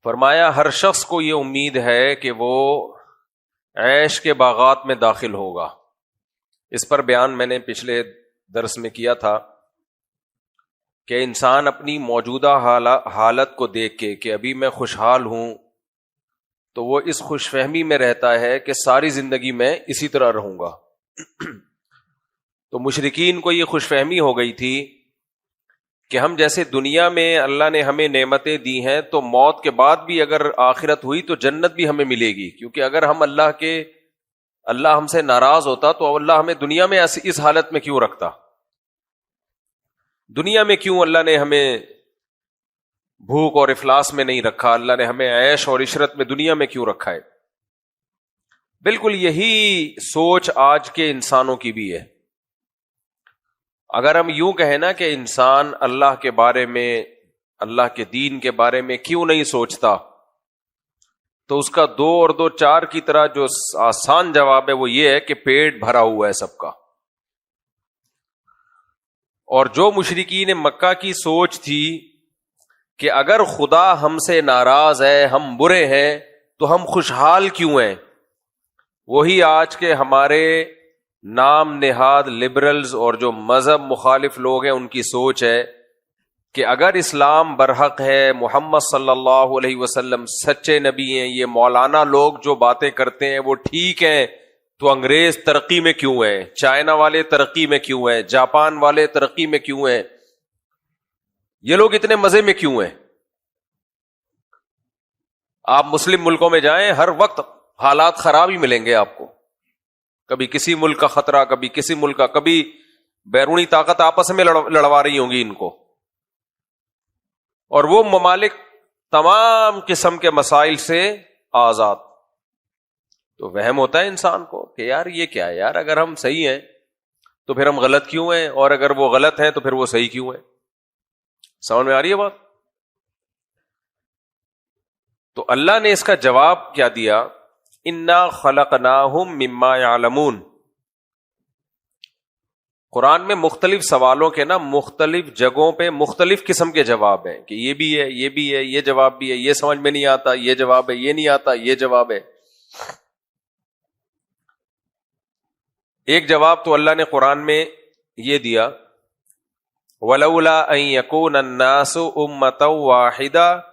فرمایا ہر شخص کو یہ امید ہے کہ وہ عیش کے باغات میں داخل ہوگا. اس پر بیان میں نے پچھلے درس میں کیا تھا کہ انسان اپنی موجودہ حالت کو دیکھ کے کہ ابھی میں خوشحال ہوں تو وہ اس خوش فہمی میں رہتا ہے کہ ساری زندگی میں اسی طرح رہوں گا. تو مشرکین کو یہ خوش فہمی ہو گئی تھی کہ ہم جیسے دنیا میں اللہ نے ہمیں نعمتیں دی ہیں تو موت کے بعد بھی اگر آخرت ہوئی تو جنت بھی ہمیں ملے گی، کیونکہ اگر ہم اللہ ہم سے ناراض ہوتا تو اللہ ہمیں دنیا میں اس حالت میں کیوں رکھتا؟ دنیا میں کیوں اللہ نے ہمیں بھوک اور افلاس میں نہیں رکھا؟ اللہ نے ہمیں عیش اور عشرت میں دنیا میں کیوں رکھا ہے؟ بالکل یہی سوچ آج کے انسانوں کی بھی ہے. اگر ہم یوں کہیں نا کہ انسان اللہ کے بارے میں، اللہ کے دین کے بارے میں کیوں نہیں سوچتا، تو اس کا 2 اور 2 4 کی طرح جو آسان جواب ہے وہ یہ ہے کہ پیٹ بھرا ہوا ہے سب کا. اور جو مشرکین مکہ کی سوچ تھی کہ اگر خدا ہم سے ناراض ہے، ہم برے ہیں، تو ہم خوشحال کیوں ہیں، وہی آج کے ہمارے نام نہاد لبرلز اور جو مذہب مخالف لوگ ہیں ان کی سوچ ہے کہ اگر اسلام برحق ہے، محمد صلی اللہ علیہ وسلم سچے نبی ہیں، یہ مولانا لوگ جو باتیں کرتے ہیں وہ ٹھیک ہیں، تو انگریز ترقی میں کیوں ہیں، چائنا والے ترقی میں کیوں ہیں، جاپان والے ترقی میں کیوں ہیں، یہ لوگ اتنے مزے میں کیوں ہیں؟ آپ مسلم ملکوں میں جائیں، ہر وقت حالات خراب ہی ملیں گے آپ کو. کبھی کسی ملک کا خطرہ، کبھی کسی ملک کا، کبھی بیرونی طاقت آپس میں لڑوا رہی ہوں گی ان کو، اور وہ ممالک تمام قسم کے مسائل سے آزاد. تو وہم ہوتا ہے انسان کو کہ یار یہ کیا ہے یار، اگر ہم صحیح ہیں تو پھر ہم غلط کیوں ہیں، اور اگر وہ غلط ہیں تو پھر وہ صحیح کیوں ہیں؟ سمجھ میں آ رہی ہے بات؟ تو اللہ نے اس کا جواب کیا دیا؟ انا خلقناہم مما یعلمون. قرآن میں مختلف سوالوں کے نا مختلف جگہوں پہ مختلف قسم کے جواب ہیں کہ یہ بھی ہے، یہ بھی ہے، یہ جواب بھی ہے، یہ سمجھ میں نہیں آتا، یہ جواب ہے، یہ نہیں آتا، یہ جواب ہے. ایک جواب تو اللہ نے قرآن میں یہ دیا، وَلَوْلَا أَن يَكُونَ النَّاسُ أُمَّةً وَاحِدَةً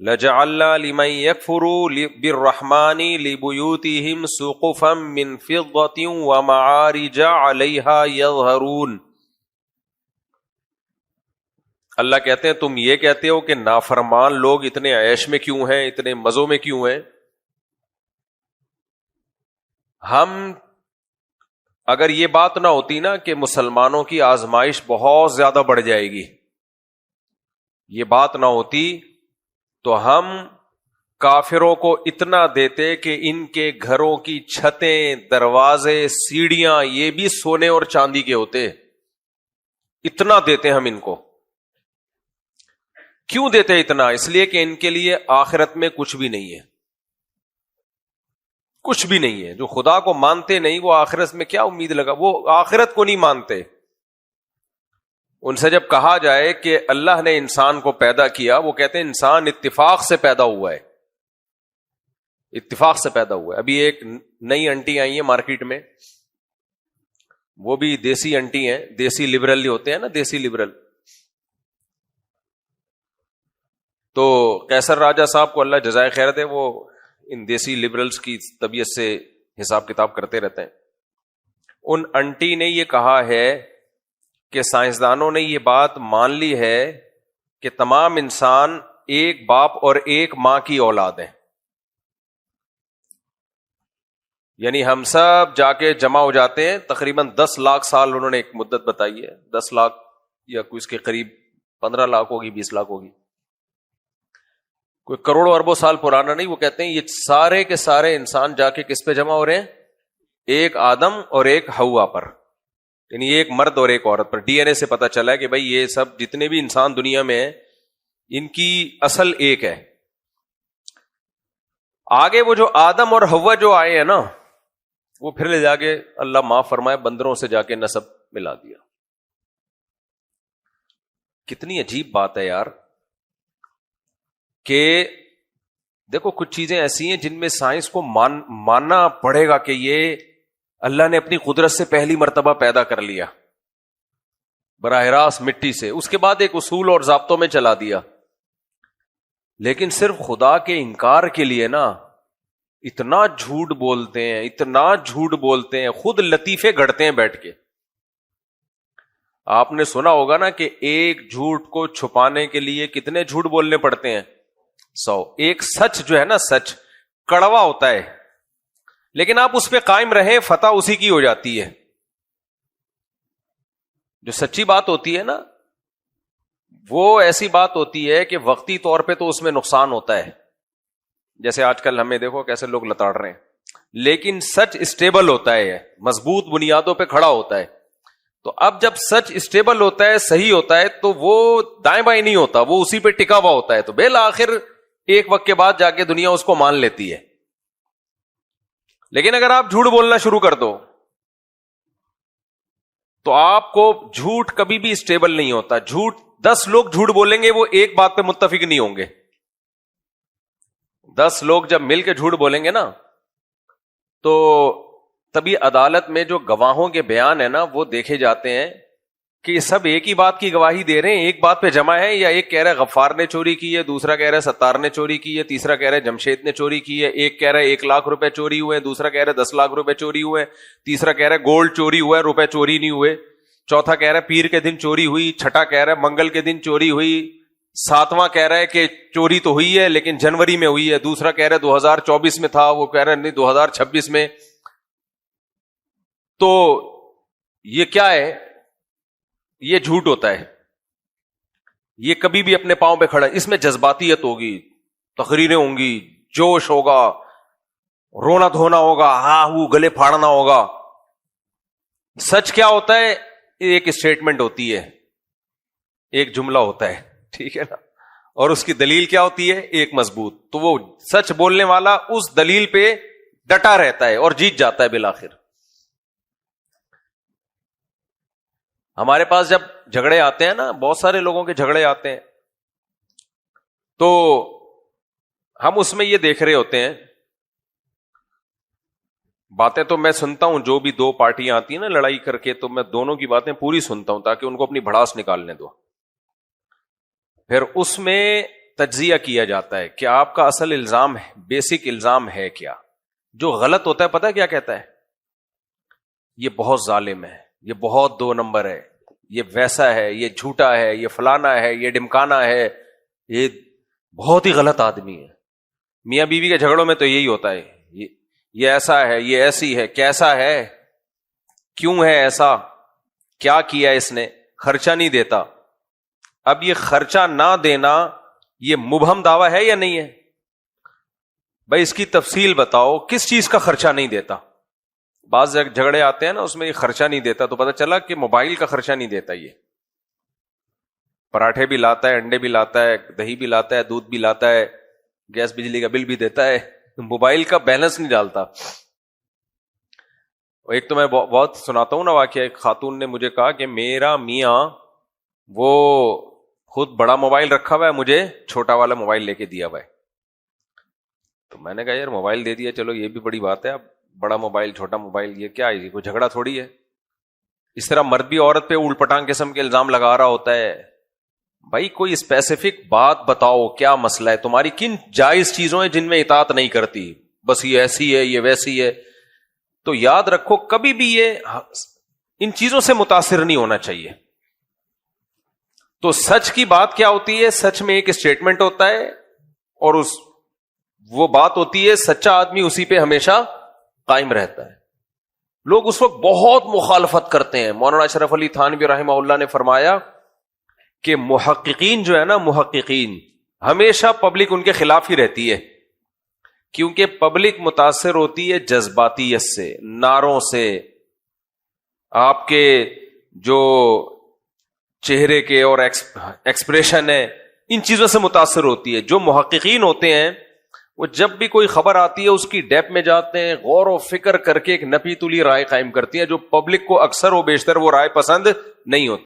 لَجَعَلْنَا لِمَن يَكْفُرُ بِالرَّحْمَنِ لِبُيُوتِهِمْ سُقُفًا مِّن فِضَّةٍ وَمَعَارِجَ عَلَيْهَا يَظْهَرُونَ. اللہ کہتے ہیں تم یہ کہتے ہو کہ نافرمان لوگ اتنے عیش میں کیوں ہیں، اتنے مزوں میں کیوں ہیں؟ ہم اگر یہ بات نہ ہوتی نا کہ مسلمانوں کی آزمائش بہت زیادہ بڑھ جائے گی، یہ بات نہ ہوتی تو ہم کافروں کو اتنا دیتے کہ ان کے گھروں کی چھتیں، دروازے، سیڑھیاں یہ بھی سونے اور چاندی کے ہوتے. اتنا دیتے ہم ان کو. کیوں دیتے اتنا؟ اس لیے کہ ان کے لیے آخرت میں کچھ بھی نہیں ہے، کچھ بھی نہیں ہے. جو خدا کو مانتے نہیں وہ آخرت میں کیا امید لگا، وہ آخرت کو نہیں مانتے. ان سے جب کہا جائے کہ اللہ نے انسان کو پیدا کیا، وہ کہتے ہیں انسان اتفاق سے پیدا ہوا ہے، اتفاق سے پیدا ہوا ہے. ابھی ایک نئی انٹی آئی ہیں مارکیٹ میں، وہ بھی دیسی انٹی ہیں، دیسی لبرل ہوتے ہیں نا، دیسی لبرل. تو قیصر راجہ صاحب کو اللہ جزائے خیر دے، وہ ان دیسی لبرلز کی طبیعت سے حساب کتاب کرتے رہتے ہیں. ان انٹی نے یہ کہا ہے کہ سائنسدانوں نے یہ بات مان لی ہے کہ تمام انسان ایک باپ اور ایک ماں کی اولاد ہیں. یعنی ہم سب جا کے جمع ہو جاتے ہیں، تقریباً 10 لاکھ سال انہوں نے ایک مدت بتائی ہے، 10 لاکھ یا کوئی اس کے قریب 15 لاکھ ہوگی، 20 لاکھ ہوگی، کوئی کروڑوں اربوں سال پرانا نہیں. وہ کہتے ہیں یہ سارے کے سارے انسان جا کے کس پہ جمع ہو رہے ہیں؟ ایک آدم اور ایک ہوا پر، یعنی ایک مرد اور ایک عورت پر. ڈی این اے سے پتا چلا ہے کہ بھائی یہ سب جتنے بھی انسان دنیا میں ہیں ان کی اصل ایک ہے. آگے وہ جو آدم اور ہوا جو آئے ہیں نا، وہ پھر لے جا کے اللہ معاف فرمائے بندروں سے جا کے نسب ملا دیا. کتنی عجیب بات ہے یار کہ دیکھو کچھ چیزیں ایسی ہیں جن میں سائنس کو ماننا پڑے گا کہ یہ اللہ نے اپنی قدرت سے پہلی مرتبہ پیدا کر لیا براہ راست مٹی سے، اس کے بعد ایک اصول اور ضابطوں میں چلا دیا. لیکن صرف خدا کے انکار کے لیے نا اتنا جھوٹ بولتے ہیں، اتنا جھوٹ بولتے ہیں، خود لطیفے گھڑتے ہیں بیٹھ کے. آپ نے سنا ہوگا نا کہ ایک جھوٹ کو چھپانے کے لیے کتنے جھوٹ بولنے پڑتے ہیں؟ 100. ایک سچ جو ہے نا، سچ کڑوا ہوتا ہے، لیکن آپ اس پہ قائم رہیں، فتح اسی کی ہو جاتی ہے. جو سچی بات ہوتی ہے نا، وہ ایسی بات ہوتی ہے کہ وقتی طور پہ تو اس میں نقصان ہوتا ہے، جیسے آج کل ہمیں دیکھو کیسے لوگ لتاڑ رہے ہیں، لیکن سچ اسٹیبل ہوتا ہے، مضبوط بنیادوں پہ کھڑا ہوتا ہے. تو اب جب سچ اسٹیبل ہوتا ہے، صحیح ہوتا ہے، تو وہ دائیں بائیں نہیں ہوتا، وہ اسی پہ ٹکا ہوا ہوتا ہے. تو بالآخر ایک وقت کے بعد جا کے دنیا اس کو مان لیتی ہے. لیکن اگر آپ جھوٹ بولنا شروع کر دو تو آپ کو جھوٹ کبھی بھی اسٹیبل نہیں ہوتا. جھوٹ 10 لوگ جھوٹ بولیں گے، وہ ایک بات پہ متفق نہیں ہوں گے. 10 لوگ جب مل کے جھوٹ بولیں گے نا، تو تبھی عدالت میں جو گواہوں کے بیان ہے نا وہ دیکھے جاتے ہیں کہ یہ سب ایک ہی بات کی گواہی دے رہے ہیں، ایک بات پہ جمع ہے، یا ایک کہہ رہا ہے غفار نے چوری کی ہے، دوسرا کہہ رہا ہے ستار نے چوری کی ہے، تیسرا کہہ رہا ہے جمشید نے چوری کی ہے، ایک کہہ رہا ہے 1 لاکھ روپے چوری ہوئے، دوسرا کہہ رہا ہے 10 لاکھ روپے چوری ہوئے، تیسرا کہہ رہا ہے گولڈ چوری ہوا ہے، روپے چوری نہیں ہوئے، چوتھا کہہ رہا ہے پیر کے دن چوری ہوئی، چھٹا کہہ رہا ہے منگل کے دن چوری ہوئی، ساتواں کہہ رہا ہے کہ چوری تو ہوئی ہے لیکن جنوری میں ہوئی ہے، دوسرا کہہ رہا ہے 2024 میں تھا، وہ کہہ رہا ہے نہیں 2026 میں. تو یہ کیا ہے؟ یہ جھوٹ ہوتا ہے. یہ کبھی بھی اپنے پاؤں پہ کھڑا ہے. اس میں جذباتیت ہوگی، تقریریں ہوں گی، جوش ہوگا، رونا دھونا ہوگا، ہاں وہ گلے پھاڑنا ہوگا. سچ کیا ہوتا ہے؟ ایک اسٹیٹمنٹ ہوتی ہے، ایک جملہ ہوتا ہے، ٹھیک ہے نا، اور اس کی دلیل کیا ہوتی ہے؟ ایک مضبوط. تو وہ سچ بولنے والا اس دلیل پہ ڈٹا رہتا ہے اور جیت جاتا ہے بالآخر. ہمارے پاس جب جھگڑے آتے ہیں نا، بہت سارے لوگوں کے جھگڑے آتے ہیں، تو ہم اس میں یہ دیکھ رہے ہوتے ہیں، باتیں تو میں سنتا ہوں، جو بھی 2 پارٹیاں آتی ہیں نا لڑائی کر کے، تو میں دونوں کی باتیں پوری سنتا ہوں تاکہ ان کو اپنی بھڑاس نکالنے دو. پھر اس میں تجزیہ کیا جاتا ہے کہ آپ کا اصل الزام ہے، بیسک الزام ہے کیا. جو غلط ہوتا ہے پتہ کیا کہتا ہے؟ یہ بہت ظالم ہے، یہ بہت 2 نمبر ہے، یہ ویسا ہے، یہ جھوٹا ہے، یہ فلانا ہے، یہ ڈمکانا ہے، یہ بہت ہی غلط آدمی ہے. میاں بیوی کے جھگڑوں میں تو یہی ہوتا ہے، یہ ایسا ہے، یہ ایسی ہے، کیسا ہے، کیوں ہے ایسا، کیا کیا اس نے، خرچہ نہیں دیتا. اب یہ خرچہ نہ دینا یہ مبہم دعویٰ ہے یا نہیں ہے؟ بھائی اس کی تفصیل بتاؤ، کس چیز کا خرچہ نہیں دیتا؟ بعض جھگڑے آتے ہیں نا، اس میں یہ خرچہ نہیں دیتا، تو پتہ چلا کہ موبائل کا خرچہ نہیں دیتا. یہ پراٹھے بھی لاتا ہے، انڈے بھی لاتا ہے، دہی بھی لاتا ہے، دودھ بھی لاتا ہے، گیس بجلی کا بل بھی دیتا ہے، موبائل کا بیلنس نہیں ڈالتا. ایک تو میں بہت سناتا ہوں نا واقعہ، ایک خاتون نے مجھے کہا کہ میرا میاں وہ خود بڑا موبائل رکھا ہوا ہے، مجھے چھوٹا والا موبائل لے کے دیا ہوا ہے. تو میں نے کہا یار موبائل دے دیا چلو یہ بھی بڑی بات ہے، اب بڑا موبائل چھوٹا موبائل یہ کیا ہے، کوئی جھگڑا تھوڑی ہے. اس طرح مرد بھی عورت پہ اولٹ پٹانگ قسم کے الزام لگا رہا ہوتا ہے. بھائی کوئی اسپیسیفک بات بتاؤ، کیا مسئلہ ہے تمہاری، کن جائز چیزوں ہیں جن میں اطاعت نہیں کرتی، بس یہ ایسی ہے یہ ویسی ہے. تو یاد رکھو کبھی بھی یہ ان چیزوں سے متاثر نہیں ہونا چاہیے. تو سچ کی بات کیا ہوتی ہے؟ سچ میں ایک اسٹیٹمنٹ ہوتا ہے اور وہ بات ہوتی ہے، سچا آدمی اسی پہ ہمیشہ قائم رہتا ہے. لوگ اس وقت بہت مخالفت کرتے ہیں. مولانا اشرف علی تھانوی رحمہ اللہ نے فرمایا کہ محققین جو ہے نا، محققین ہمیشہ پبلک ان کے خلاف ہی رہتی ہے، کیونکہ پبلک متاثر ہوتی ہے جذباتیت سے، نعروں سے، آپ کے جو چہرے کے اور ایکسپریشن ہے، ان چیزوں سے متاثر ہوتی ہے. جو محققین ہوتے ہیں وہ جب بھی کوئی خبر آتی ہے اس کی ڈیپ میں جاتے ہیں، غور و فکر کر کے ایک نپی تلی رائے قائم کرتی ہیں، جو پبلک کو اکثر و بیشتر وہ رائے پسند نہیں ہوتی.